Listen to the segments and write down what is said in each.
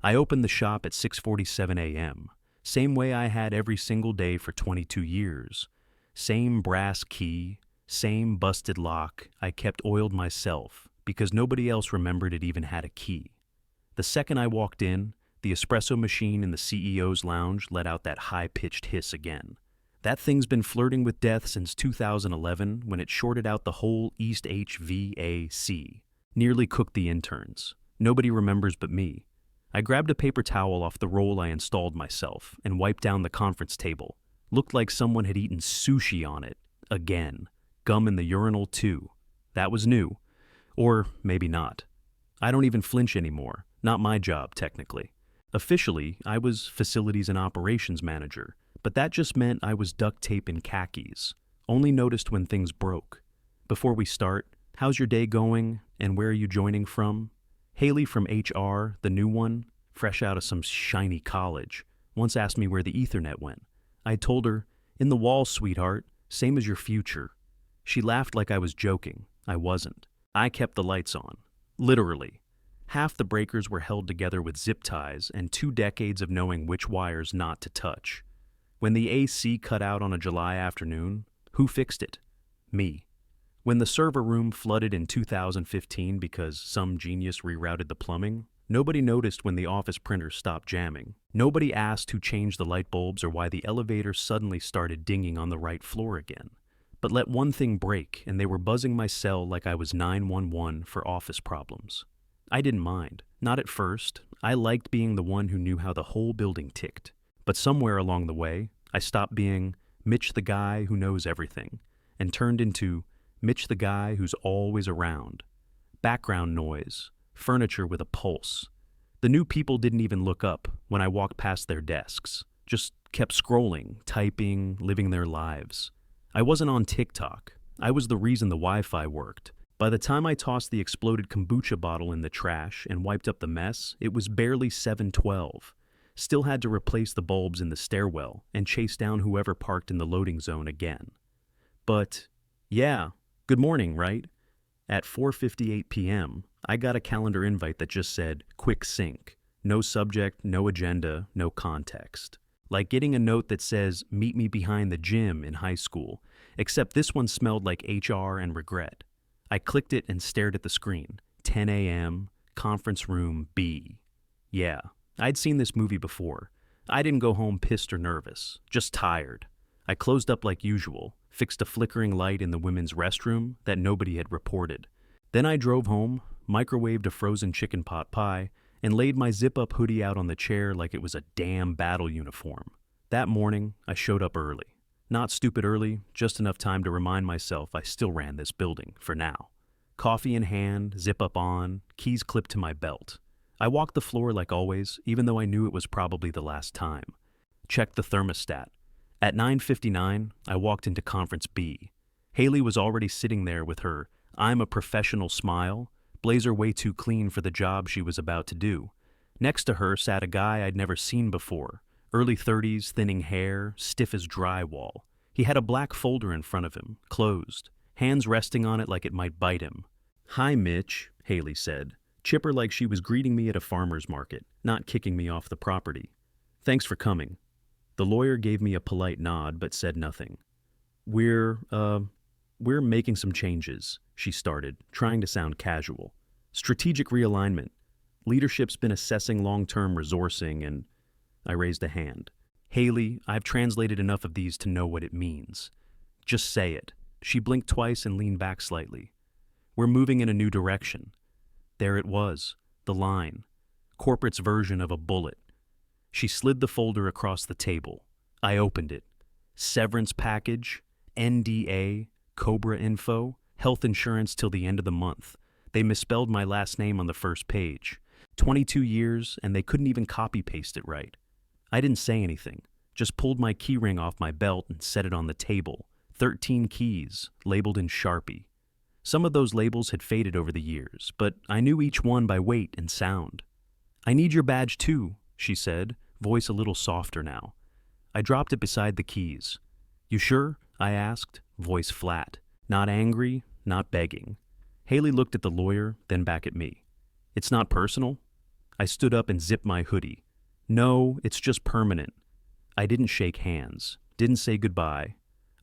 I opened the shop at 6:47 a.m., same way I had every single day for 22 years. Same brass key, same busted lock I kept oiled myself because nobody else remembered it even had a key. The second I walked in, the espresso machine in the CEO's lounge let out that high-pitched hiss again. That thing's been flirting with death since 2011 when it shorted out the whole East HVAC. Nearly cooked the interns. Nobody remembers but me. I grabbed a paper towel off the roll I installed myself and wiped down the conference table. Looked like someone had eaten sushi on it. Again. Gum in the urinal too. That was new. Or maybe not. I don't even flinch anymore. Not my job, technically. Officially, I was facilities and operations manager, but that just meant I was duct tape and khakis. Only noticed when things broke. Before we start, how's your day going and where are you joining from? Haley from HR, the new one, fresh out of some shiny college, once asked me where the Ethernet went. I told her, in the wall, sweetheart, same as your future. She laughed like I was joking. I wasn't. I kept the lights on. Literally. Half the breakers were held together with zip ties and 2 decades of knowing which wires not to touch. When the AC cut out on a July afternoon, who fixed it? Me. When the server room flooded in 2015 because some genius rerouted the plumbing, nobody noticed when the office printer stopped jamming. Nobody asked who changed the light bulbs or why the elevator suddenly started dinging on the right floor again. But let one thing break and they were buzzing my cell like I was 911 for office problems. I didn't mind. Not at first. I liked being the one who knew how the whole building ticked. But somewhere along the way, I stopped being Mitch the guy who knows everything and turned into Mitch the guy who's always around. Background noise, furniture with a pulse. The new people didn't even look up when I walked past their desks. Just kept scrolling, typing, living their lives. I wasn't on TikTok. I was the reason the Wi-Fi worked. By the time I tossed the exploded kombucha bottle in the trash and wiped up the mess, it was barely 7:12. Still had to replace the bulbs in the stairwell and chase down whoever parked in the loading zone again. But, yeah, good morning, right? At 4:58 p.m., I got a calendar invite that just said, quick sync. No subject, no agenda, no context. Like getting a note that says, meet me behind the gym in high school, except this one smelled like HR and regret. I clicked it and stared at the screen. 10 a.m., conference room B. Yeah, I'd seen this movie before. I didn't go home pissed or nervous, just tired. I closed up like usual, fixed a flickering light in the women's restroom that nobody had reported. Then I drove home, microwaved a frozen chicken pot pie, and laid my zip-up hoodie out on the chair like it was a damn battle uniform. That morning, I showed up early. Not stupid early, just enough time to remind myself I still ran this building, for now. Coffee in hand, zip-up on, keys clipped to my belt. I walked the floor like always, even though I knew it was probably the last time. Checked the thermostat. At 9:59, I walked into Conference B. Haley was already sitting there with her I'm a professional smile, blazer way too clean for the job she was about to do. Next to her sat a guy I'd never seen before. Early 30s, thinning hair, stiff as drywall. He had a black folder in front of him, closed, hands resting on it like it might bite him. Hi, Mitch, Haley said, chipper like she was greeting me at a farmer's market, not kicking me off the property. Thanks for coming. The lawyer gave me a polite nod but said nothing. We're making some changes, she started, trying to sound casual. Strategic realignment. Leadership's been assessing long-term resourcing and I raised a hand. Haley, I've translated enough of these to know what it means. Just say it. She blinked twice and leaned back slightly. We're moving in a new direction. There it was, the line. Corporate's version of a bullet. She slid the folder across the table. I opened it. Severance package, NDA, Cobra info, health insurance till the end of the month. They misspelled my last name on the first page. 22 years, and they couldn't even copy-paste it right. I didn't say anything, just pulled my keyring off my belt and set it on the table. 13 keys, labeled in Sharpie. Some of those labels had faded over the years, but I knew each one by weight and sound. I need your badge too, she said, voice a little softer now. I dropped it beside the keys. You sure? I asked, voice flat. Not angry, not begging. Haley looked at the lawyer, then back at me. It's not personal? I stood up and zipped my hoodie. No, it's just permanent. I didn't shake hands, didn't say goodbye.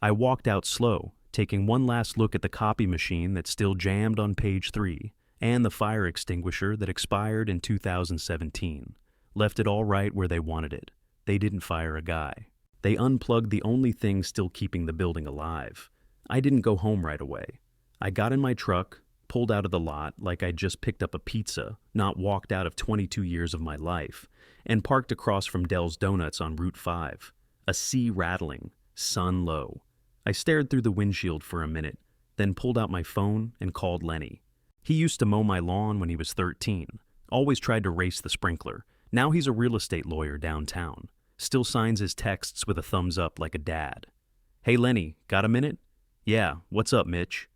I walked out slow, taking one last look at the copy machine that still jammed on page 3 and the fire extinguisher that expired in 2017. Left it all right where they wanted it. They didn't fire a guy. They unplugged the only thing still keeping the building alive. I didn't go home right away. I got in my truck, pulled out of the lot like I'd just picked up a pizza, not walked out of 22 years of my life, and parked across from Dell's Donuts on Route 5. A sea rattling, sun low. I stared through the windshield for a minute, then pulled out my phone and called Lenny. He used to mow my lawn when he was 13, always tried to race the sprinkler. Now he's a real estate lawyer downtown. Still signs his texts with a thumbs up like a dad. Hey Lenny, got a minute? Yeah, what's up, Mitch?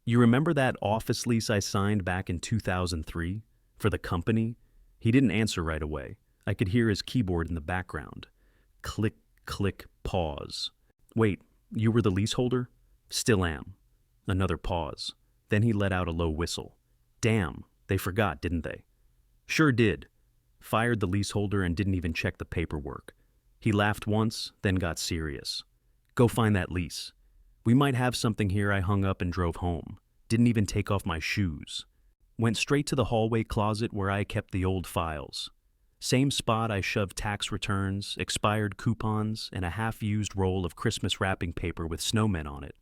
You remember that office lease I signed back in 2003? For the company? He didn't answer right away. I could hear his keyboard in the background. Click, click, pause. Wait, you were the leaseholder? Still am. Another pause. Then he let out a low whistle. Damn, they forgot, didn't they? Sure did. Fired the leaseholder and didn't even check the paperwork. He laughed once, then got serious. Go find that lease. We might have something here. I hung up and drove home. Didn't even take off my shoes. Went straight to the hallway closet where I kept the old files. Same spot I shoved tax returns, expired coupons, and a half-used roll of Christmas wrapping paper with snowmen on it.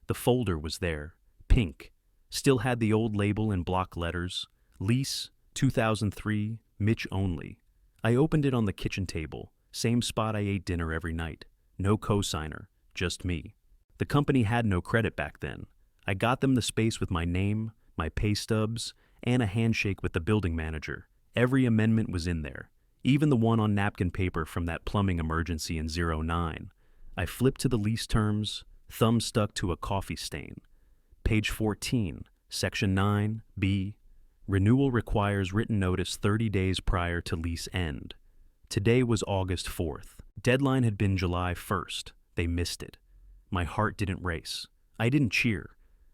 The folder was there, pink. Still had the old label in block letters. Lease, 2003, Mitch only. I opened it on the kitchen table. Same spot I ate dinner every night. No co-signer, just me. The company had no credit back then. I got them the space with my name, my pay stubs, and a handshake with the building manager. Every amendment was in there, even the one on napkin paper from that plumbing emergency in '09. I flipped to the lease terms, thumb stuck to a coffee stain. Page 14, Section 9, B. Renewal requires written notice 30 days prior to lease end. Today was August 4th. Deadline had been July 1st. They missed it. My heart didn't race. I didn't cheer.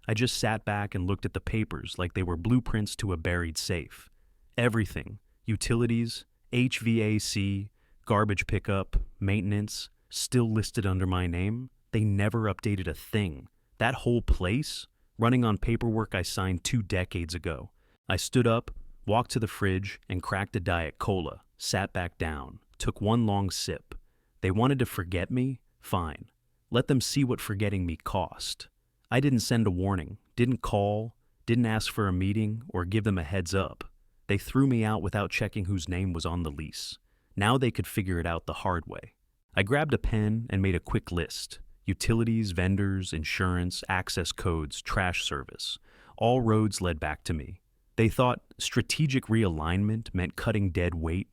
I just sat back and looked at the papers like they were blueprints to a buried safe. Everything, utilities, HVAC, garbage pickup, maintenance, still listed under my name. They never updated a thing. That whole place, running on paperwork I signed 2 decades ago. I stood up, walked to the fridge, and cracked a Diet Cola, sat back down, took one long sip. They wanted to forget me? Fine. Let them see what forgetting me cost. I didn't send a warning, didn't call, didn't ask for a meeting, or give them a heads up. They threw me out without checking whose name was on the lease. Now they could figure it out the hard way. I grabbed a pen and made a quick list. Utilities, vendors, insurance, access codes, trash service. All roads led back to me. They thought strategic realignment meant cutting dead weight.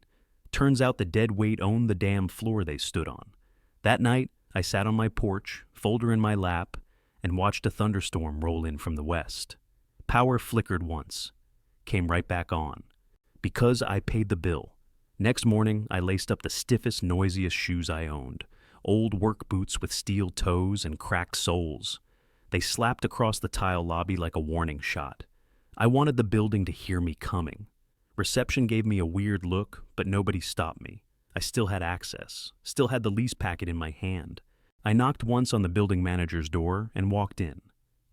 Turns out the dead weight owned the damn floor they stood on. That night, I sat on my porch, folder in my lap, and watched a thunderstorm roll in from the west. Power flickered once, came right back on. Because I paid the bill. Next morning, I laced up the stiffest, noisiest shoes I owned. Old work boots with steel toes and cracked soles. They slapped across the tile lobby like a warning shot. I wanted the building to hear me coming. Reception gave me a weird look, but nobody stopped me. I still had access, still had the lease packet in my hand. I knocked once on the building manager's door and walked in.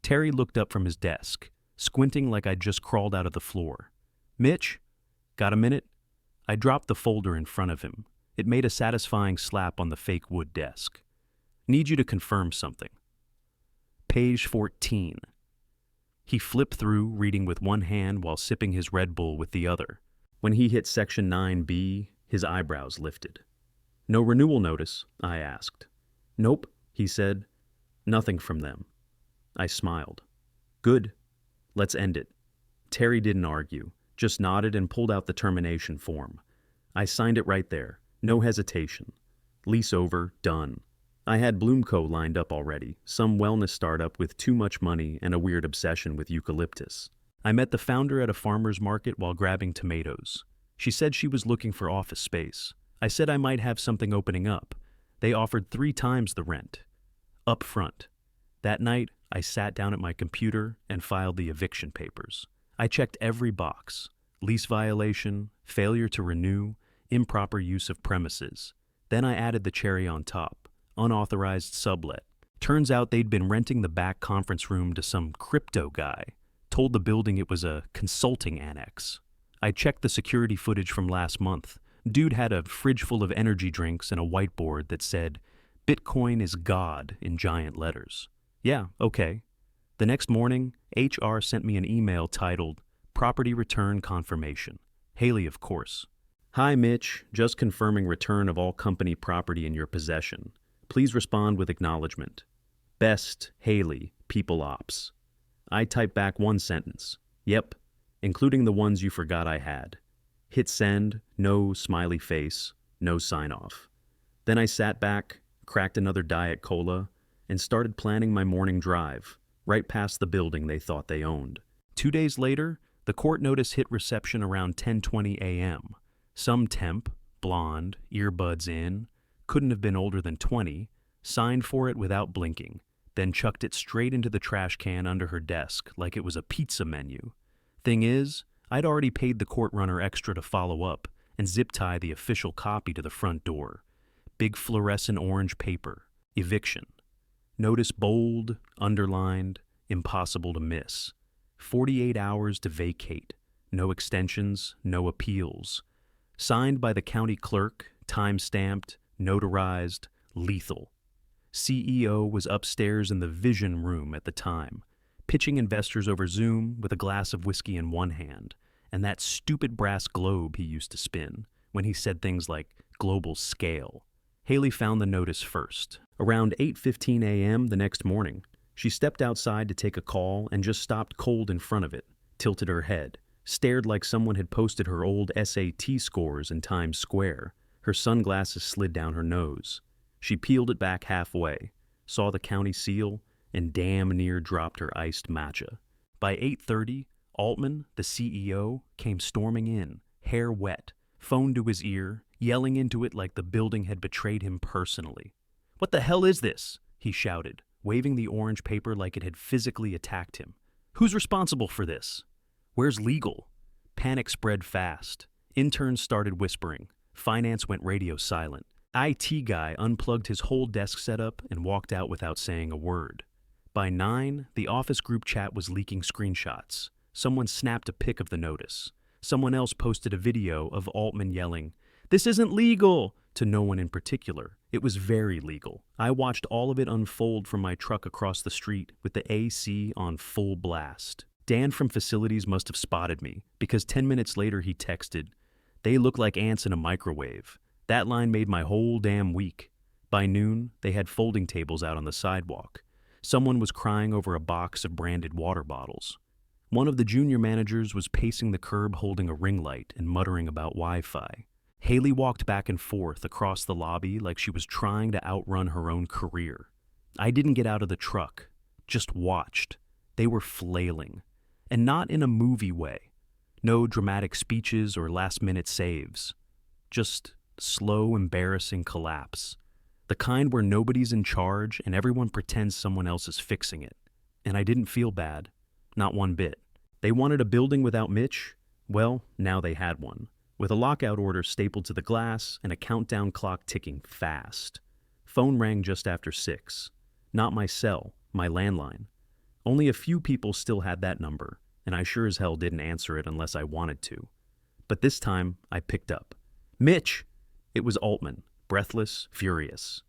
Terry looked up from his desk, squinting like I'd just crawled out of the floor. Mitch? Got a minute? I dropped the folder in front of him. It made a satisfying slap on the fake wood desk. Need you to confirm something. Page 14. He flipped through, reading with one hand while sipping his Red Bull with the other. When he hit Section 9B, his eyebrows lifted. No renewal notice? I asked. Nope, he said. Nothing from them. I smiled. Good. Let's end it. Terry didn't argue, just nodded and pulled out the termination form. I signed it right there. No hesitation. Lease over, done. I had Bloomco lined up already, some wellness startup with too much money and a weird obsession with eucalyptus. I met the founder at a farmer's market while grabbing tomatoes. She said she was looking for office space. I said I might have something opening up. They offered 3 times the rent. Up front. That night, I sat down at my computer and filed the eviction papers. I checked every box. lease violation, failure to renew, improper use of premises. Then I added the cherry on top, unauthorized sublet. Turns out they'd been renting the back conference room to some crypto guy, told the building it was a consulting annex. I checked the security footage from last month. Dude had a fridge full of energy drinks and a whiteboard that said, "Bitcoin is God" in giant letters. Yeah, okay. The next morning, HR sent me an email titled, "Property Return Confirmation." Haley, of course. "Hi, Mitch. Just confirming return of all company property in your possession. Please respond with acknowledgement. Best, Haley, People Ops." I typed back one sentence. "Yep, including the ones you forgot I had." Hit send, no smiley face, no sign-off. Then I sat back, cracked another Diet Cola, and started planning my morning drive, right past the building they thought they owned. 2 days later, the court notice hit reception around 10:20 a.m. Some temp, blonde, earbuds in, couldn't have been older than 20, signed for it without blinking, then chucked it straight into the trash can under her desk like it was a pizza menu. Thing is, I'd already paid the court runner extra to follow up and zip tie the official copy to the front door. Big fluorescent orange paper. Eviction. Notice bold, underlined, impossible to miss. 48 hours to vacate. No extensions, no appeals. Signed by the county clerk, time-stamped, notarized, lethal. CEO was upstairs in the vision room at the time, pitching investors over Zoom with a glass of whiskey in one hand, and that stupid brass globe he used to spin when he said things like global scale. Haley found the notice first. Around 8:15 a.m. the next morning, she stepped outside to take a call and just stopped cold in front of it, tilted her head, stared like someone had posted her old SAT scores in Times Square. Her sunglasses slid down her nose. She peeled it back halfway, saw the county seal, and damn near dropped her iced matcha. By 8:30, Altman, the CEO, came storming in, hair wet, phone to his ear, yelling into it like the building had betrayed him personally. "What the hell is this?" he shouted, waving the orange paper like it had physically attacked him. "Who's responsible for this? Where's legal?" Panic spread fast. Interns started whispering. Finance went radio silent. IT guy unplugged his whole desk setup and walked out without saying a word. By 9, the office group chat was leaking screenshots. Someone snapped a pic of the notice. Someone else posted a video of Altman yelling, "This isn't legal!" to no one in particular. It was very legal. I watched all of it unfold from my truck across the street with the AC on full blast. Dan from facilities must have spotted me, because 10 minutes later he texted, "They look like ants in a microwave." That line made my whole damn week. By noon, they had folding tables out on the sidewalk. Someone was crying over a box of branded water bottles. One of the junior managers was pacing the curb holding a ring light and muttering about Wi-Fi. Haley walked back and forth across the lobby like she was trying to outrun her own career. I didn't get out of the truck, just watched. They were flailing. And not in a movie way. No dramatic speeches or last-minute saves. Just slow, embarrassing collapse. The kind where nobody's in charge and everyone pretends someone else is fixing it. And I didn't feel bad. Not one bit. They wanted a building without Mitch? Well, now they had one. With a lockout order stapled to the glass and a countdown clock ticking fast. Phone rang just after 6. Not my cell, my landline. Only a few people still had that number, and I sure as hell didn't answer it unless I wanted to. But this time, I picked up. "Mitch!" It was Altman, breathless, furious.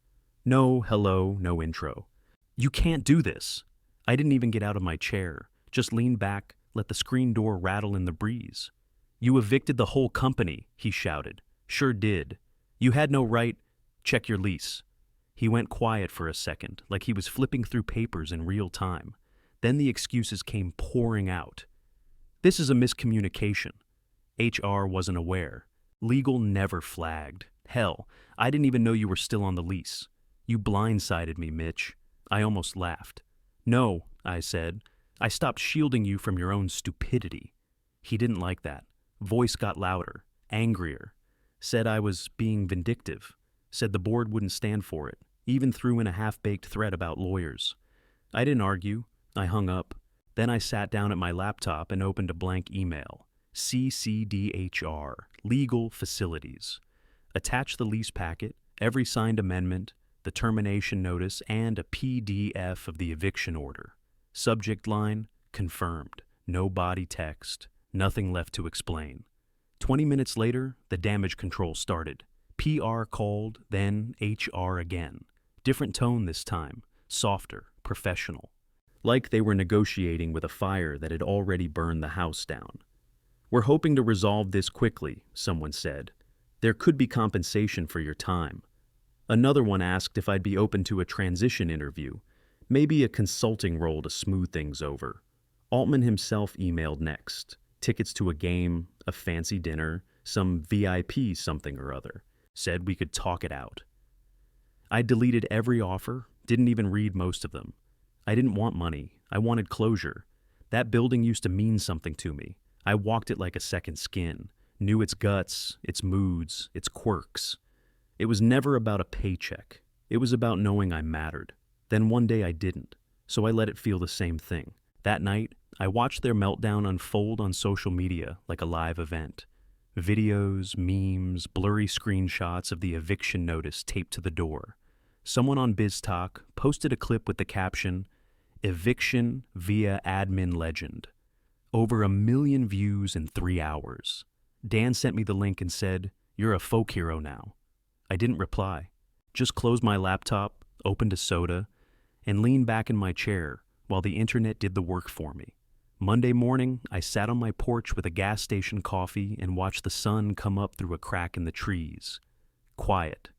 No hello, no intro. "You can't do this." I didn't even get out of my chair, just leaned back, let the screen door rattle in the breeze. "You evicted the whole company," he shouted. "Sure did. You had no right. Check your lease." He went quiet for a second, like he was flipping through papers in real time. Then the excuses came pouring out. "This is a miscommunication. HR wasn't aware. Legal never flagged. Hell, I didn't even know you were still on the lease. You blindsided me, Mitch." I almost laughed. "No," I said. "I stopped shielding you from your own stupidity." He didn't like that. Voice got louder, angrier. Said I was being vindictive. Said the board wouldn't stand for it. Even threw in a half-baked threat about lawyers. I didn't argue. I hung up. Then I sat down at my laptop and opened a blank email. CCDHR, legal facilities. Attach the lease packet, every signed amendment, the termination notice, and a PDF of the eviction order. Subject line, confirmed. No body text. Nothing left to explain. 20 minutes later, the damage control started. PR called, then HR again. Different tone this time. Softer, professional. Like they were negotiating with a fire that had already burned the house down. "We're hoping to resolve this quickly," someone said. "There could be compensation for your time." Another one asked if I'd be open to a transition interview, maybe a consulting role to smooth things over. Altman himself emailed next. Tickets to a game, a fancy dinner, some VIP something or other. Said we could talk it out. I deleted every offer, didn't even read most of them. I didn't want money. I wanted closure. That building used to mean something to me. I walked it like a second skin, knew its guts, its moods, its quirks. It was never about a paycheck. It was about knowing I mattered. Then one day I didn't, so I let it feel the same thing. That night, I watched their meltdown unfold on social media like a live event. Videos, memes, blurry screenshots of the eviction notice taped to the door. Someone on BizTalk posted a clip with the caption, "Eviction via admin legend." Over 1 million views in 3 hours. Dan sent me the link and said, "You're a folk hero now." I didn't reply. Just closed my laptop, opened a soda, and leaned back in my chair while the internet did the work for me. Monday morning, I sat on my porch with a gas station coffee and watched the sun come up through a crack in the trees. Quiet.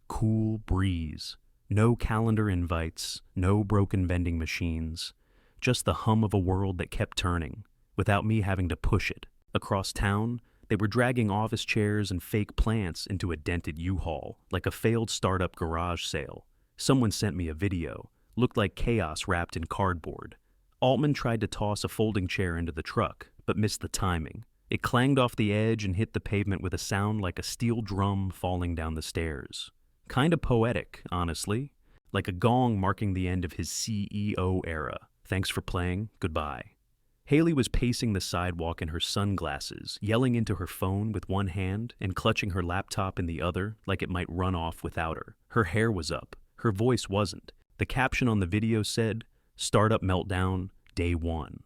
Cool breeze. No calendar invites, no broken vending machines. Just the hum of a world that kept turning, without me having to push it. Across town, they were dragging office chairs and fake plants into a dented U-Haul, like a failed startup garage sale. Someone sent me a video. Looked like chaos wrapped in cardboard. Altman tried to toss a folding chair into the truck, but missed the timing. It clanged off the edge and hit the pavement with a sound like a steel drum falling down the stairs. Kinda poetic, honestly. Like a gong marking the end of his CEO era. Thanks for playing, goodbye. Haley was pacing the sidewalk in her sunglasses, yelling into her phone with one hand and clutching her laptop in the other like it might run off without her. Her hair was up. Her voice wasn't. The caption on the video said, "Startup meltdown, day 1.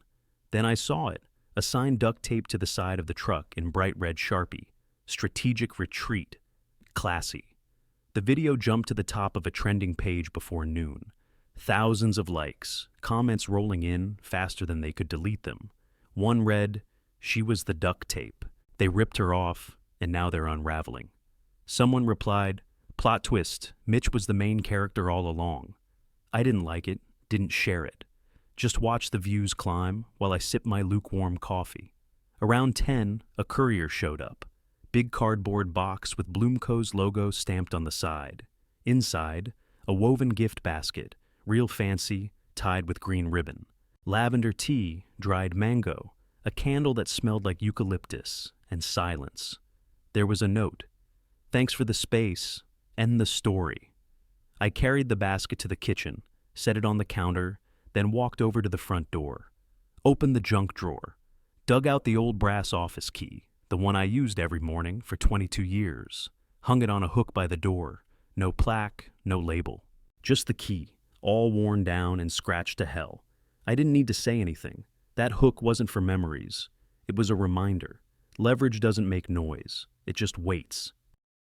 Then I saw it, a sign duct taped to the side of the truck in bright red Sharpie. Strategic retreat. Classy. The video jumped to the top of a trending page before noon. Thousands of likes, comments rolling in faster than they could delete them. One read, "She was the duct tape. They ripped her off, and now they're unraveling." Someone replied, "Plot twist, Mitch was the main character all along." I didn't like it, didn't share it. Just watched the views climb while I sipped my lukewarm coffee. Around 10, a courier showed up. Big cardboard box with Bloomco's logo stamped on the side. Inside, a woven gift basket, real fancy, tied with green ribbon. Lavender tea, dried mango, a candle that smelled like eucalyptus, and silence. There was a note. "Thanks for the space, and the story." I carried the basket to the kitchen, set it on the counter, then walked over to the front door. Opened the junk drawer. Dug out the old brass office key, the one I used every morning for 22 years. Hung it on a hook by the door. No plaque, no label. Just the key, all worn down and scratched to hell. I didn't need to say anything. That hook wasn't for memories. It was a reminder. Leverage doesn't make noise. It just waits.